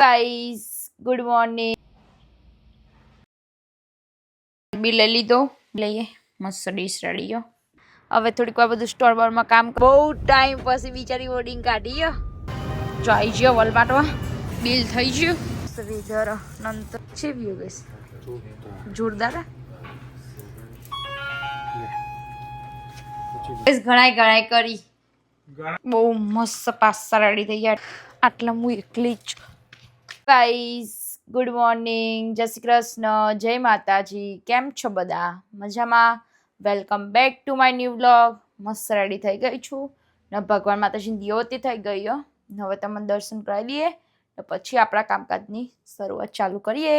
Guys good morning. બી લઈ લીધો, લઈએ મસ્ત ડીશ રેડી. હવે થોડીક વાર બધું સ્ટોર બોરમાં કામ બહુ ટાઈમ પછી બિચારી ઓડિંગ કાઢી જો આવી ગયો વલમાટમાં બિલ થઈ ગયું. વેધર નંતર છે વ્યૂ ગઈશ જોરદાર ઘણાય કરી બહુ મસ્ત પાસ્તા રેડી થઈ ગયા. આટલા હું એકલી જ. ગાઈસ ગુડ મોર્નિંગ, જય શ્રી કૃષ્ણ, જય માતાજી. કેમ છો બધા? મજામાં? Welcome back to my new vlog. મસ્ત રેડી થઈ ગઈ છું ને ભગવાન માતાજીની દિયોતી થઈ ગઈ હો. હવે તમને દર્શન કરાવી દઈએ ને પછી આપણા કામકાજની શરૂઆત ચાલુ કરીએ.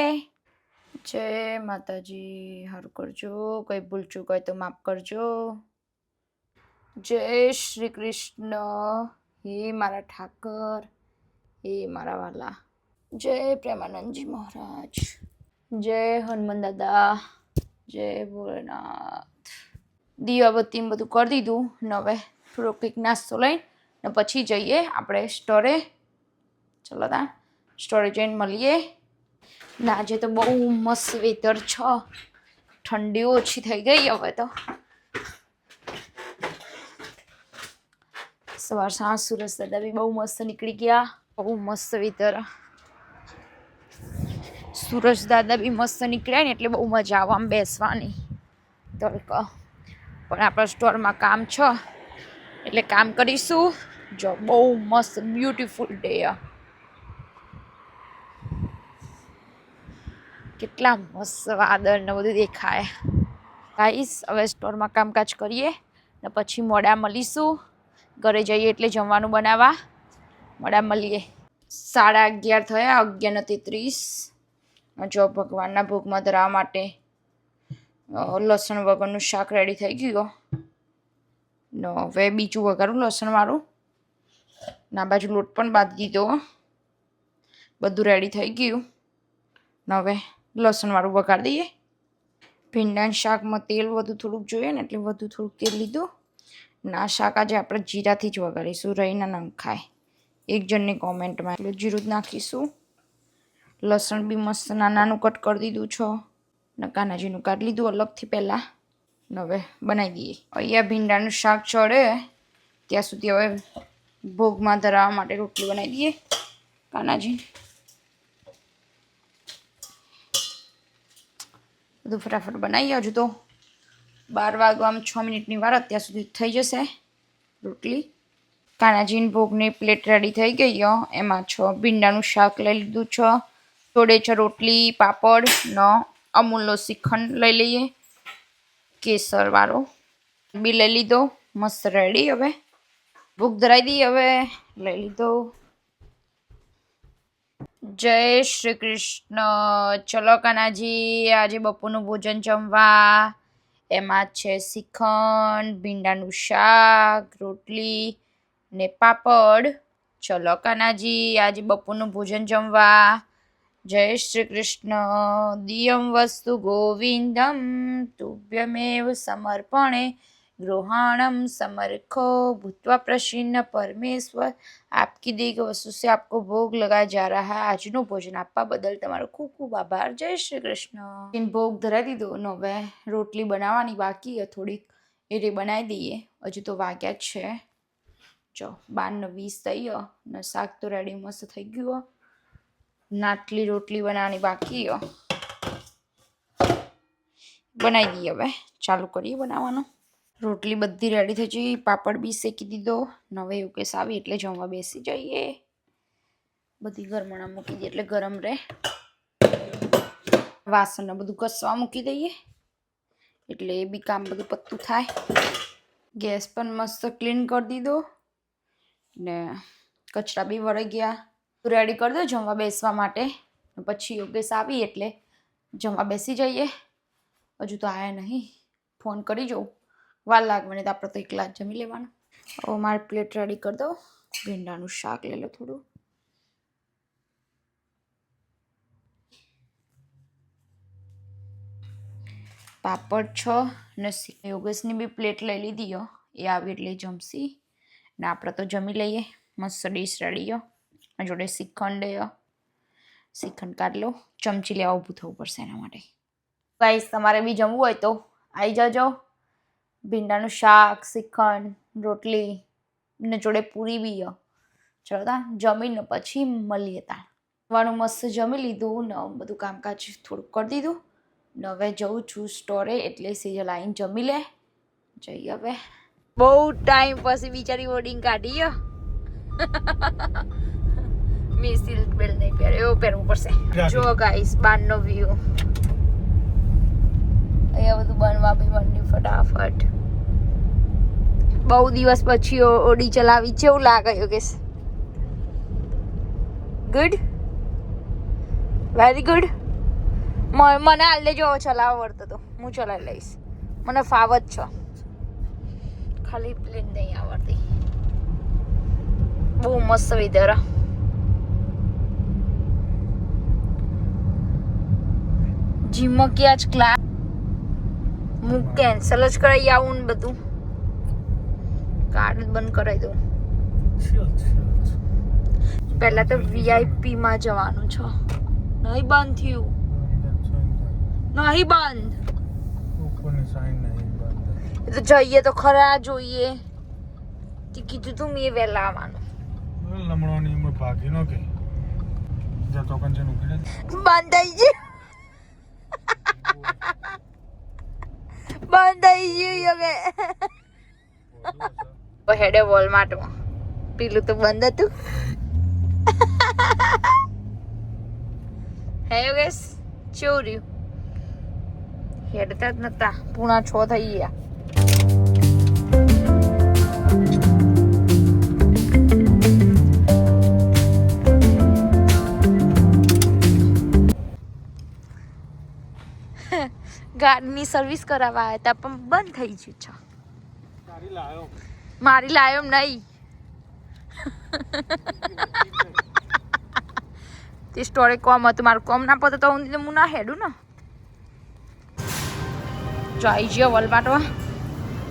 જય માતાજી. સારું કરજો, કોઈ ભૂલ ચૂક હોય તો માફ કરજો. જય શ્રી કૃષ્ણ. હે મારા ઠાકર, હે મારા વાલા. જય પ્રેમાનંદજી મહારાજ, જય હનુમાન દાદા, જય ભોલેનાથ. દીવાબત્તી બધું કરી દીધું ને હવે થોડો કંઈક નાસ્તો લઈને પછી જઈએ આપણે સ્ટોરે. ચલો તા સ્ટોરે જઈને મળીએ. ને આજે તો બહુ મસ્ત વેધર છે, ઠંડી ઓછી થઈ ગઈ હવે તો. સવાર સાંજ સુરજ દાદા બી બહુ મસ્ત નીકળી ગયા. બહુ મસ્ત વેધર. સુરજ દાદા બી મસ્ત નીકળ્યા ને એટલે બહુ મજા આવે આમ બેસવાની. તો પણ આપણા સ્ટોરમાં કામ છે એટલે કામ કરીશું. જો બહુ મસ્ત બ્યુટીફુલ ડે. કેટલા મસ્ત વાદળ ને બધું દેખાય. ગાઈસ હવે સ્ટોરમાં કામકાજ કરીએ ને પછી મોડા મળીશું. ઘરે જઈએ એટલે જમવાનું બનાવવા મોડા મળીએ. 11:30 થયા, 11:33. જો ભગવાનના ભોગમાં ધરાવવા માટે લસણ વગરનું શાક રેડી થઈ ગયું. હવે બીજું વઘારું લસણવાળું. ના બાજુ લોટ પણ બાંધી દીધો, બધું રેડી થઈ ગયું. હવે લસણવાળું વઘાર દઈએ. ભીંડાના શાકમાં તેલ વધુ થોડુંક જોઈએ ને એટલે વધુ થોડુંક તેલ લીધું. ના શાક આજે આપણે જીરાથી જ વઘારીશું, રહીના નંખાય. એક જણની કોમેન્ટમાં એટલે જીરું જ નાખીશું. લસણ બી મસ્ત નાનું કટ કરી દીધું છો ને કાનાજીનું કાઢી લીધું અલગથી પહેલાં. હવે બનાવી દઈએ. અહીંયા ભીંડાનું શાક ચડે ત્યાં સુધી હવે ભોગમાં ધરાવવા માટે રોટલી બનાવી દઈએ કાનાજી. બધું ફટાફટ બનાવીએ. હજુ તો 12 વાગવામાં 6 મિનિટની વાર, અત્યાર સુધી થઈ જશે રોટલી. કાનાજીની ભોગની પ્લેટ રેડી થઈ ગઈ. એમાં ભીંડાનું શાક લઈ લીધું છે, જોડે છે રોટલી, પાપડ ને અમૂલનો શ્રીખંડ લઈ લઈએ કેસરવાળો બી લઈ લીધો. મસ્ત રેડી. હવે ભૂખ ધરાવી દઈએ. હવે લઈ લીધો. જય શ્રી કૃષ્ણ. ચલો કાનાજી, આજે બપોરનું ભોજન જમવા. એમાં છે શ્રીખંડ, ભીંડાનું શાક, રોટલી ને પાપડ. ચલો કાનાજી, આજે બપોરનું ભોજન જમવા. જય શ્રી કૃષ્ણ. દિયમ વસ્તુ ગોવિંદમ તુભ્યમેવ સમર્પણે ગૃહાણમ समर्खो भूत्वा प्रसन्न परमेश्वर आपकी दी गई वस्तु से आपको भोग लगाया जा रहा है. આજનું ભોજન આપવા બદલ તમારો ખૂબ ખૂબ આભાર. જય શ્રી કૃષ્ણ. ભોગ ધરાવી દીધો ને હવે રોટલી બનાવવાની બાકી થોડીક, એ બનાવી દઈએ. હજુ તો વાગ્યા જ છે જો 12:20 થઈ ને શાક તો રેડી મસ્ત થઈ ગયું. નાટલી રોટલી બનાવવાની બાકી બનાવી દઈએ. હવે ચાલુ કરીએ બનાવવાનું. રોટલી બધી રેડી થઈ ગઈ, પાપડ બી શેકી દીધો. હવે એવું કેસ આવી એટલે જમવા બેસી જઈએ. બધી ગરમણા મૂકી દઈએ એટલે ગરમ રહે. વાસણને બધું ઘસવા મૂકી દઈએ એટલે એ બી કામ બધું પતું થાય. ગેસ પણ મસ્ત ક્લીન કરી દીધો ને કચરા બી વળી ગયા. રેડી કરી દો જમવા બેસવા માટે. પછી યોગેશ આવી એટલે જમવા બેસી જઈએ. હજુ તો આવ્યા નહીં, ફોન કરી જાઉં. વાર લાગવાની તો આપણે તો એકલા જ જમી લેવાનું. હવે મારે પ્લેટ રેડી કરી દો. ભીંડાનું શાક લઈ લો થોડું. પાપડ છો ને યોગેશની બી પ્લેટ લઈ લીધી. એ આવી એટલે જમશી ને આપણે તો જમી લઈએ. મસ્ત ડીશ રેડી. જોડે શ્રીખંડ શ્રીખંડ કાઢ લો. ચમચી લેવા ઊભું થવું પડશે એના માટે. ગાઈસ તમારે બી જમવું હોય તો આવી જજો. ભીંડાનું શાક, શ્રીખંડ, રોટલી ને જોડે પૂરી બી. ચલો તા જમીને પછી મળીએ તા. ખાવાનું મસ્ત જમી લીધું ને બધું કામકાજ થોડુંક કરી દીધું ને હવે જઉં છું સ્ટોરે, એટલે સિજલ આવીને જમી લે. જઈએ હવે. બહુ ટાઈમ પછી બિચારી ઓડિંગ કાઢી. મેં સિલ્ક બેલ્ટ નહીં પહેર્યો, એવો પહેરવું પડશે. જો ગાઈસ બહારનો વ્યૂ. અહીંયા બધું બનવા બી માંડ્યું ફટાફટ. બહુ દિવસ પછી ઓડી ચલાવી છે એવું લાગે યોગેશ. Good, very good. મને હાલ દેજો ચલાવવા આવડતો તો હું ચલાવી લઈશ. મને ફાવત છે, ખાલી પ્લેન નહીં આવડતી. બહુ મસ્ત વેધર. જીમમાં કે આજ ક્લાસ હું કેન્સલ જ કરાવી આવું ને બધું. કાર્ડ બંધ કરાવી દઉં. પહેલા તો VIP માં જવાનું છે. નહીં બંધ થયું, નહીં બંધ. તો જઈએ તો ખરા જોઈએ. તે કીધું તું મેં વહેલા આવવાનું. બંધ થઈ ગયું, બંધ થઈ ગયું હવે. હેડે વોલમાર્ટમાં, પેલું તો બંધ હતું. હે યોગેશ ચોર્યું હેડતા જ નતા. 5:45 થઈ ગયા. ગાડીની સર્વિસ કરાવવા આવ્યા હતા પણ બંધ થઈ ગયું છે. મારી લાયો નહીં. તે સ્ટોરે કોમ હતું, મારું કોમ ના પતો તો હું ના હેડું ને. જો આવી ગયો વોલમાર્ટમાં.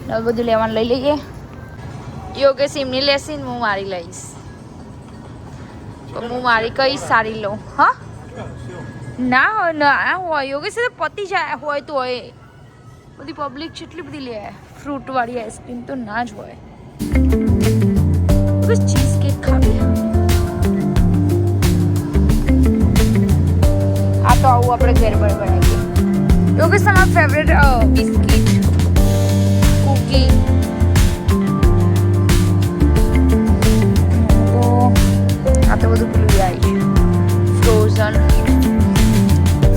હવે બધું લેવાનું લઈ લઈએ. યોગેશ એમની લેશે ને હું મારી લઈશ. હું મારી કઈ સારી લઉં. હા ના હોય યોગેશ તો પતી જાય હોય તો હોય. બધી પબ્લિક કેટલી બધી લે. ફ્રૂટ વાળી આઈસ્ક્રીમ તો ના જ હોય. બસ ચીઝ કેક ખાવી. આ તો આવું આપણે ઘેર પર બનાવીએ. યોગેશ તમારા ફેવરેટ બિસ્કિટ, કુકી. તો આ તો બધું પેલું આવી છે ફ્રોઝન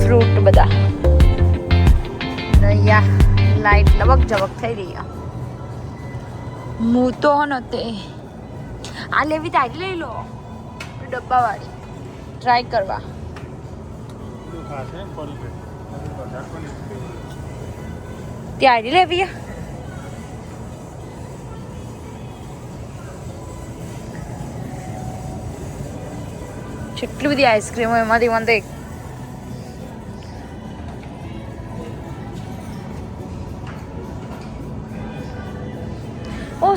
ફ્રૂટ બધા. લાઈટ લબક જબક થઈ રહી. હું તો ને તે આ લેવી તારી લઈ લો, ડબ્બાવાળી ટ્રાય કરવા. ત્યારે લેવી કેટલી બધી આઈસ્ક્રીમો. એમાંથી મને તો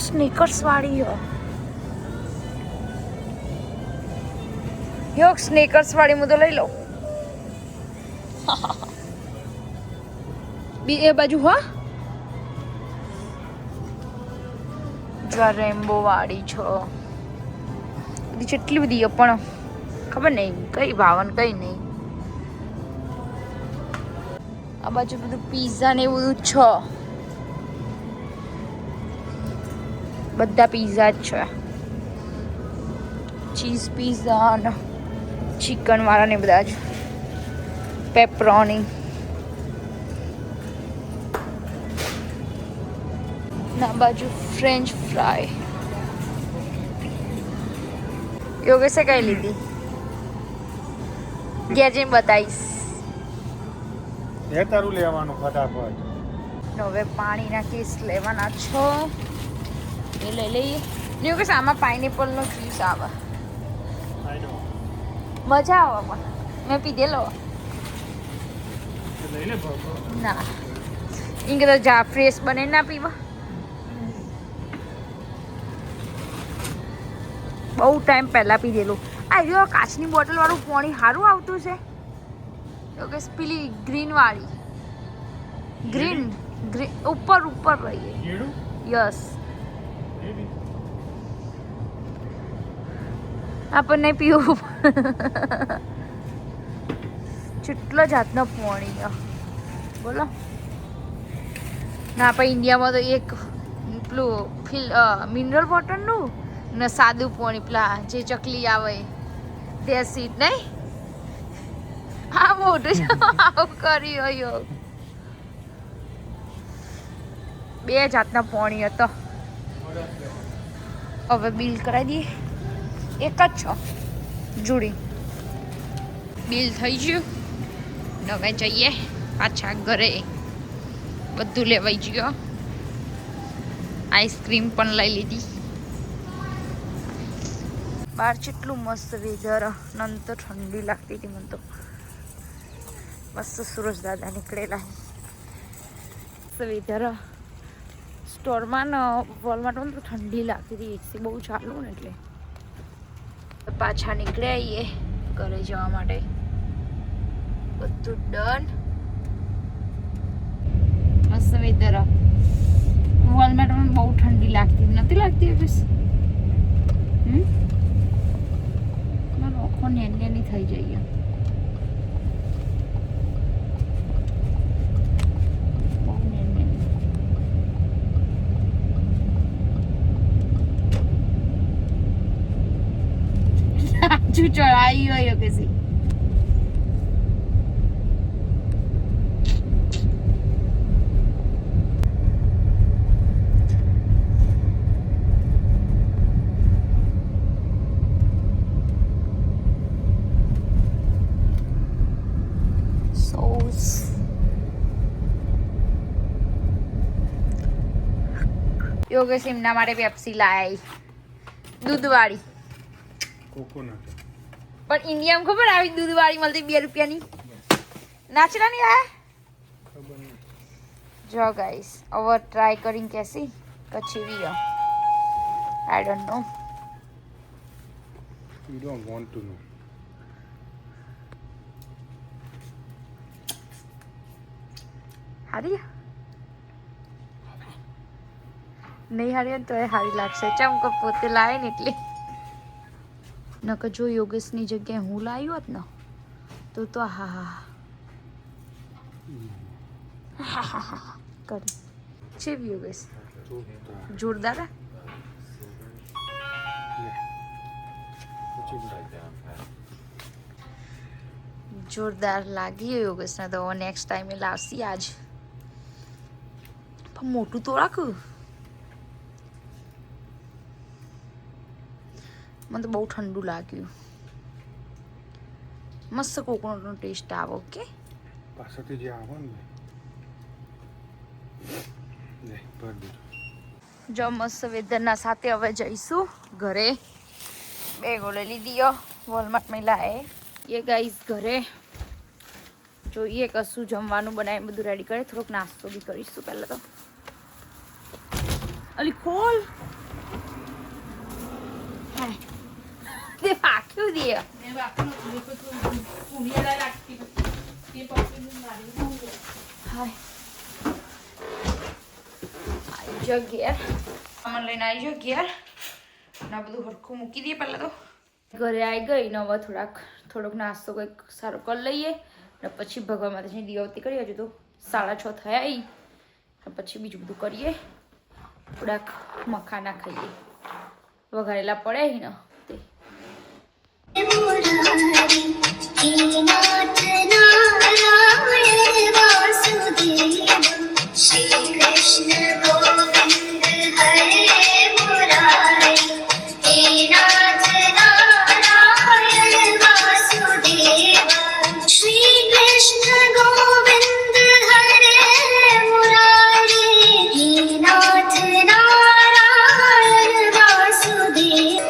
સ્નીકર્સ વાળી યોગ સ્નીકર્સ વાળી હું તો લઈ લઉં. બી એ બાજુ હા જો રેમ્બો વાળી છો. બધી કેટલી બધી પણ ખબર નહીં કઈ ભાવન કઈ નહીં. આ બાજુ બધું પીઝા ને એવું બધું છે. બધા પીઝા જ છે. ચીઝ પીઝા ને ચિકન વાળા ને બધા જ. પેપરોની ના બાજુ ફ્રેન્ચ ફ્રાય. યોગેશે કઈ લીધી ઘેર જઈને બતાવીશ. તારું લેવાનું ફટાફટ. હવે પાણીના કેસ લેવાના છો એ લઈ લઈએ. યોગેશ આમાં પાઇનેપલ નો જ્યુસ આવે, મજા આવે પણ મેં પીધેલો. ના એ કદાચ જા ફ્રેશ બને ના પીવા. બહુ ટાઈમ પહેલા પીધેલું. આ જો કાચની બોટલ વાળું પાણી સારું આવતું છે કે પેલી ગ્રીન વાળી ગ્રીન ઉપર રહીએ યસ આપણને પીવું કેટલો જાતનો પાણી બોલો ના આપણે ઇન્ડિયામાં તો એક પેલું મિનરલ વોટરનું ને સાદું પાણી પેલા જે ચકલી આવે તે સીટ નહીં હા મોટું આવું કર્યું બે જાતના પાણી હતો હવે બિલ કરાવી દઈએ એક જ છો જોડી બિલ થઈ ગયું હવે જઈએ પાછા ઘરે બધું લેવાઈ ગયો આઈસ્ક્રીમ પણ લઈ લીધી બહાર કેટલું મસ્ત વેધર નંતર ઠંડી લાગતી હતી મને તો મસ્ત સુરજ દાદા નીકળેલા વેધર સ્ટોરમાં ને વોલમાર્ટમાં તો ઠંડી લાગતી હતી એસી બહુ ચાલુ ને એટલે પાછા નીકળે આવીએ ઘરે જવા માટે બધું ડન મસ્ત વેધર વોલમાર્ટમાં બહુ ઠંડી લાગતી નથી લાગતી બસ મારો આંખો નેની થઈ જઈએ ચડાઈ હોય કે સી યોગેશ એમના માટે પેપ્સી લાવી દૂધવાળી કોકોનટ પણ ઇન્ડિયામાં ખબર આવી દૂધવાળી મળતી 2 રૂપિયાની નાચરાની આ જો ગાઈસ હવે ટ્રાય કરીને કેસી કચ્છી we I don't know You don't want to know. હારી નહીં હારી તો એ હારી લાગશે ચમકો પોતે લાવે ને એટલે નકર જો યોગેશની જગ્યાએ હું લાવી હોત ને તો હા હા કરી છે યોગેશ જોરદાર જોરદાર લાગી યોગેશને તો નેક્સ્ટ ટાઈમે લાવશી આજ પણ મોટું તો રાખું મને તો બહુ ઠંડુ લાગ્યું મસ્ત કોકોનટનો ટેસ્ટ આવે ઓકે પાછળથી જે આવે ને જો મસ્ત વેદરના સાથે હવે જઈશું ઘરે બેગો લઈ લીધી વોલમાર્ટમાં લાવે એ ગાઈસ ઘરે જોઈએ કશું જમવાનું બનાવી બધું રેડી કરે થોડોક નાસ્તો બી કરીશું પહેલાં તો અલી ખોલ તે પાક્યું દે આવી જો ઘેર સામાન લઈને આવી જો ઘેર ના બધું હરખું મૂકી દઈએ પહેલાં તો ઘરે આવી ગઈ ને હવે થોડોક નાસ્તો કંઈક સારો કરી લઈએ ને પછી ભગવાન માતાજીની દીવાબત્તી કરીએ હજુ તો 6:30 થયા પછી બીજું બધું કરીએ થોડાક મખાના ખાઈએ વઘારેલા પડે ને તે શ્રી કૃષ્ણ ગોવિંદ હરે મુરારી હે નાથ નારાયણ વાસુદેવ શ્રી કૃષ્ણ ગોવિંદ હરે મુરારી હે નાથ નારાયણ વાસુદેવ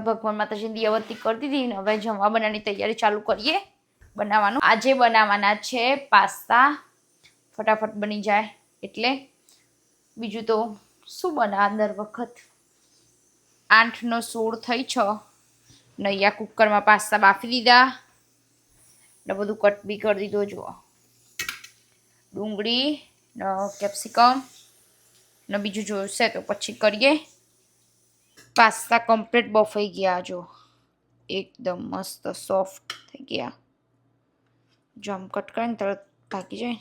ભગવાન માતાજીની દિયાવતી કરી દીધી ને હવે જમવા બનાવવાની તૈયારી ચાલુ કરીએ બનાવવાનું. આજે બનાવવાના છે પાસ્તા, ફટાફટ બની જાય એટલે. બીજું તો શું બનાવે દર વખત. 8 નો 16 થઈ 6 ને અહીંયા કુકરમાં પાસ્તા બાફી દીધા ને બધું કટ બી કરી દીધો. જુઓ ડુંગળી ને કેપ્સિકમ ને બીજું જોઈશે તો પછી કરીએ. પાસ્તા કમ્પ્લીટ બફાઈ ગયા, જો એકદમ મસ્ત સોફ્ટ થઈ ગયા. જમ કટ કરીને તરત પાકી જાય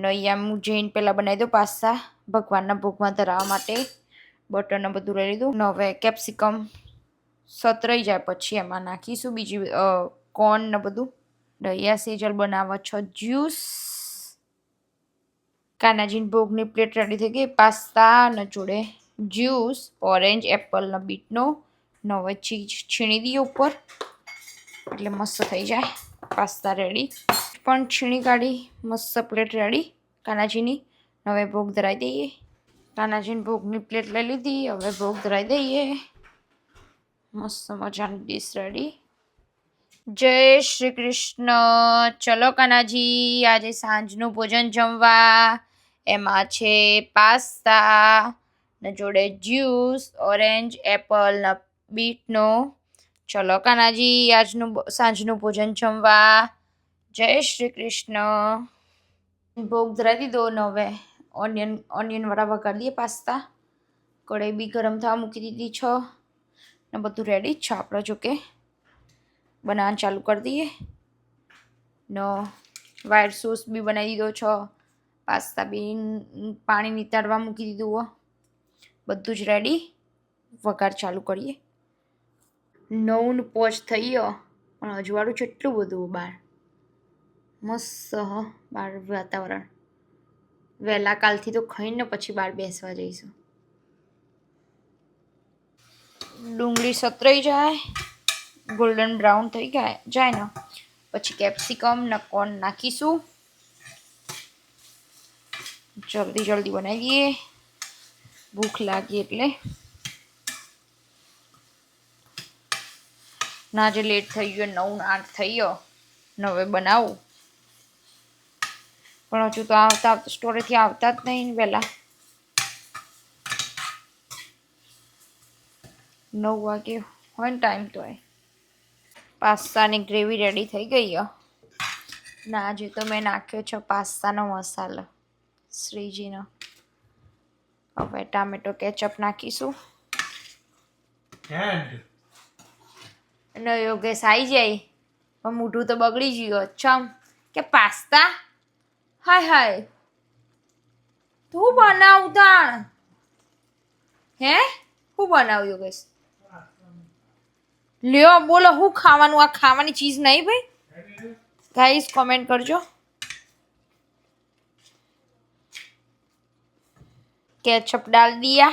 ને. અહીંયા હું જઈને પહેલાં બનાવી દઉં પાસ્તા ભગવાનના ભોગમાં ધરાવવા માટે. બટરને બધું લઈ લીધું ને હવે કેપ્સિકમ સતરાઈ જાય પછી એમાં નાખીશું બીજી કોર્ન ને બધું. અહીંયા સેજલ બનાવવા છો જ્યુસ. કાનાજીની ભોગની પ્લેટ રેડી થઈ ગઈ. પાસ્તા ને જોડે જ્યુસ ઓરેન્જ એપલ ને બીટનો ને હવે ચીઝ છીણી દઈએ ઉપર એટલે મસ્ત થઈ જાય. પાસ્તા રેડી પણ છીણી કાઢી મસ્ત પ્લેટ રેડી કાનાજીની. હવે ભોગ ધરાવી દઈએ. કાનાજીની ભોગની પ્લેટ લઈ લીધી, હવે ભોગ ધરાવી દઈએ. મસ્ત મજાની ડીશ રેડી. જય શ્રી કૃષ્ણ. ચલો કાનાજી, આજે સાંજનું ભોજન જમવા. એમાં છે પાસ્તા ને જોડે જ્યુસ ઓરેન્જ એપલ ને બીટનો. ચલો કાનાજી, આજનું સાંજનું ભોજન જમવા. જય શ્રી કૃષ્ણ. ભોગ ધરાવી દીધો ને હવે ઓનિયન વાળા વઘારી દઈએ પાસ્તા. કઢાઈ બી ગરમ થવા મૂકી દીધી છે ને બધું રેડી જ છે આપણે. જોકે બનાવવાનું ચાલુ કરી દઈએ. નો વ્હાઈટ સોસ બી બનાવી દીધો છે. પાસ્તા બી પાણી નીતારવા મૂકી દીધું. બધું જ રેડી. વઘાર ચાલુ કરીએ. 9:05 થઈ ગયો પણ અજવાળું છે એટલું બધું બહાર. મસ્ત બહાર વાતાવરણ. વહેલા કાલથી તો ખાઈને પછી બહાર બેસવા જઈશું. ડુંગળી સતરાઈ જાય, ગોલ્ડન બ્રાઉન થઈ જાય ને પછી કેપ્સિકમ ને કોર્ન નાખીશું. જલ્દી જલ્દી બનાવી દઈએ, ભૂખ લાગી એટલે. ના જે લેટ થઈ ગયો 9-8 થઈ ગયો ને હવે બનાવું પણ હજુ તો આવતા સ્ટોરેથી આવતા જ નહીં વહેલા. 9 વાગે હોય ને ટાઈમ તો. પાસ્તાની ગ્રેવી રેડી થઈ ગઈ. ના આજે તો મેં નાખ્યો છે પાસ્તાનો મસાલો શ્રીજીનો. હવે ટામેટો કેચઅપ નાખીશું. યોગેશ આવી જાય પણ મોઢું તો બગડી ગયું. ચમ કે પાસ્તા હાય હાય તું બનાવતા હે? હું બનાવું યોગેશ? લ્યો બોલો હું ખાવાનું? આ ખાવાની ચીજ નહીં ભાઈ. ગાઈસ કોમેન્ટ કરજો. केचप डाल दिया.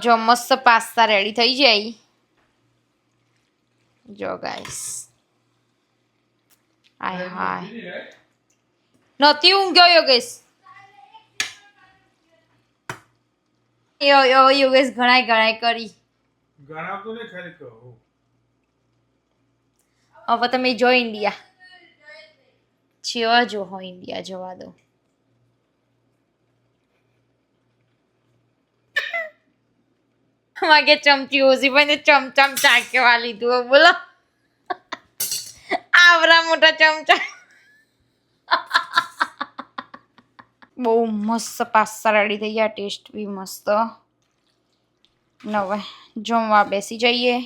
जो मस्त पास्ता रेडी થઈ જાય. જો ગાઈસ આય હાય નથી ઊંઘ્યો યોગેશ. યોગેશ ગણાય કરી ગણાવતો ને ખાલી કહો. હવે તમે જો ઇન્ડિયા જેવા જો હો ઇન્ડિયા જવા દો. માગે ચમચી ઓછી પણ ચમચમ ચાક્યા લીધું. બોલો આવરા મોટા ચમચા. બહુ મસ્ત પાસ્તા રેડી થઈ ગયા. ટેસ્ટ બી મસ્ત. હવે જમવા બેસી જઈએ.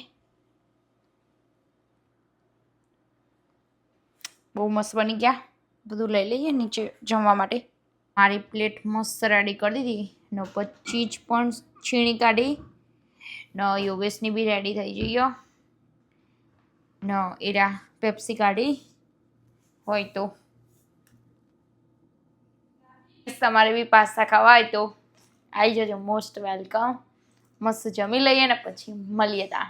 બહુ મસ્ત બની ગયા. બધું લઈ લઈએ નીચે જમવા માટે. મારી પ્લેટ મસ્ત રેડી કરી દીધી ને ઉપર ચીઝ પણ છીણી કાઢી ને યોગેશની બી રેડી થઈ ગઈ ને એરા પેપ્સી કાઢી હોય તો. તમારે બી પાસ્તા ખાવા હોય તો આવી જજો. Most welcome. મસ્ત જમી લઈએ ને પછી મળીએ. તા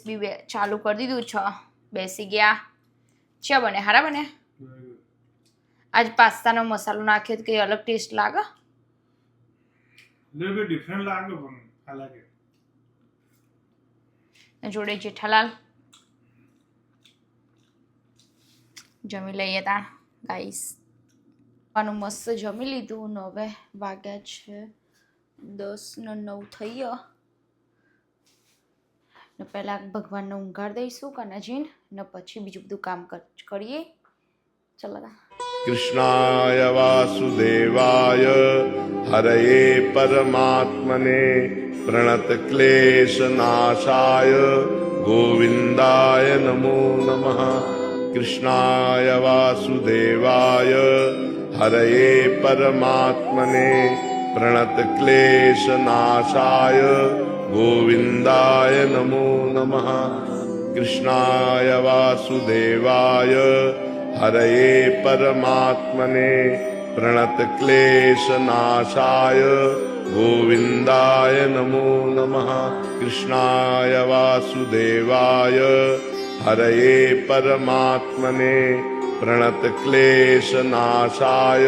બી ચાલુ કરી દીધું છે. બેસી ગયા. ચા બને? હારા બને. આજ પાસ્તાનો મસાલો નાખ્યો તો કંઈ અલગ ટેસ્ટ લાગે. little bit different લાગે પણ આ લાગે. જોડે જેઠાલાલ જમી લઈએ તાણ ગાઈસ. આનું મસ્ત જમી લીધું ને હવે વાગ્યા છે 10:09 થઈ ગયા ને પહેલા ભગવાનને ઊંઘાડ દઈશું કાનાજીને ને પછી બીજું બધું કામ કરીએ. ચલો कृष्णाय वासुदेवाय हरये परमात्मने प्रणतक्लेशनाशाय गोविन्दाय नमो नमः. कृष्णाय वासुदेवाय हरये परमात्मने प्रणतक्लेशनाशाय गोविन्दाय नमो नमः. कृष्णाय वासुदेवाय हरये परमात्मने प्रणतक्लेशनाशाय गोविन्दाय नमो नमः. कृष्णाय वासुदेवाय हरये परमात्मने प्रणतक्लेशनाशाय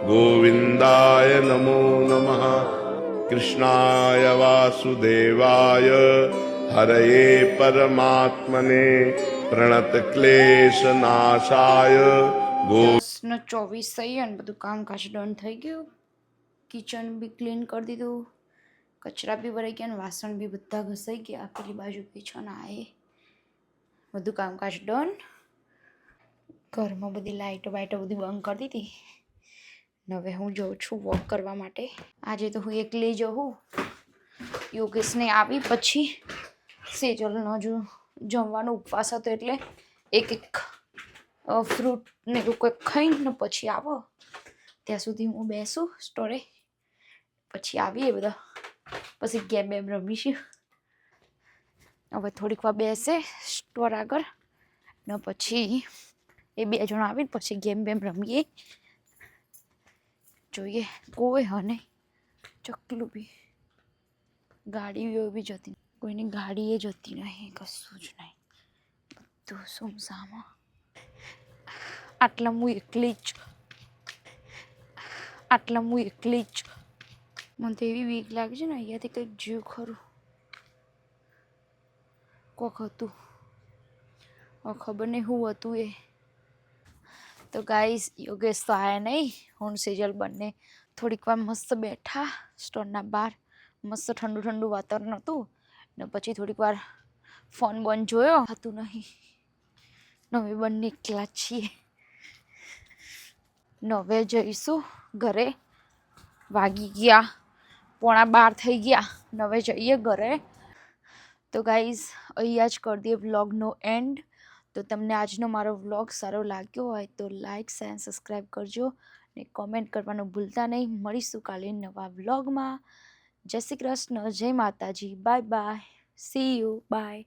गोविन्दाय नमो नमः. कृष्णाय वासुदेवाय हरये परमात्मने प्रणतक्लेशनाशाय गो. 10:24 થઈ અને બધું કામકાજ ડન થઈ ગયું. કિચન બી ક્લીન કરી દીધું, કચરા બી ભરાઈ ગયા અને વાસણ બી બધા ઘસાઈ ગયા. પેલી બાજુ કિચન આવે બધું કામકાજ ડન. ઘરમાં બધી લાઇટો બાઇટો બધી બંધ કરી દીધી. હવે હું જાઉં છું વોક કરવા માટે. આજે તો હું એકલી જઉં. યોગેશને આવી પછી સેજલનો જો જમવાનો ઉપવાસ હતો એટલે એક ફ્રૂટ ને એવું કંઈક ખાઈને પછી આવો. ત્યાં સુધી હું બેસું સ્ટોરે, પછી આવીએ બધા, પછી ગેમ બેમ રમીશું. હવે થોડીક વાર બેસે સ્ટોર આગળ ને પછી એ 2 જણ આવીને પછી ગેમ બેમ રમીએ. જોઈએ કોઈ હને ચકલું બી ગાડીઓ બી જતી, કોઈની ગાડી એ જતી નહીં, કશું જ નહીં, બધું સુમસામાં. આટલા હું એકલી જ. મને તો એવી બીક લાગે છે ને અહીંયાથી કંઈક જીવ ખરું કોક હતું, ખબર નહીં શું હતું એ. તો ગાઈસ યોગેશ તો આયા નહીં. હું સેજલ બંને થોડીક વાર મસ્ત બેઠા સ્ટોરના બહાર. મસ્ત ઠંડુ ઠંડુ વાતાવરણ હતું ને પછી થોડીક વાર ફોન બંધ જોયો, હતું નહીં. હવે બંને એકલા છીએ. હવે જઈશું ઘરે. વાગી ગયા 11:15 થઈ ગયા. હવે જઈએ ઘરે. તો ગાઈઝ અહીંયા જ કરી દઈએ વ્લોગનો એન્ડ. તો તમને આજનો મારો વ્લોગ સારો લાગ્યો હોય તો લાઇક શેર સબસ્ક્રાઈબ કરજો ને કોમેન્ટ કરવાનું ભૂલતા નહીં. મળીશું કાલે નવા વ્લોગમાં. જય શ્રી કૃષ્ણ, જય માતાજી, bye bye, see you, by.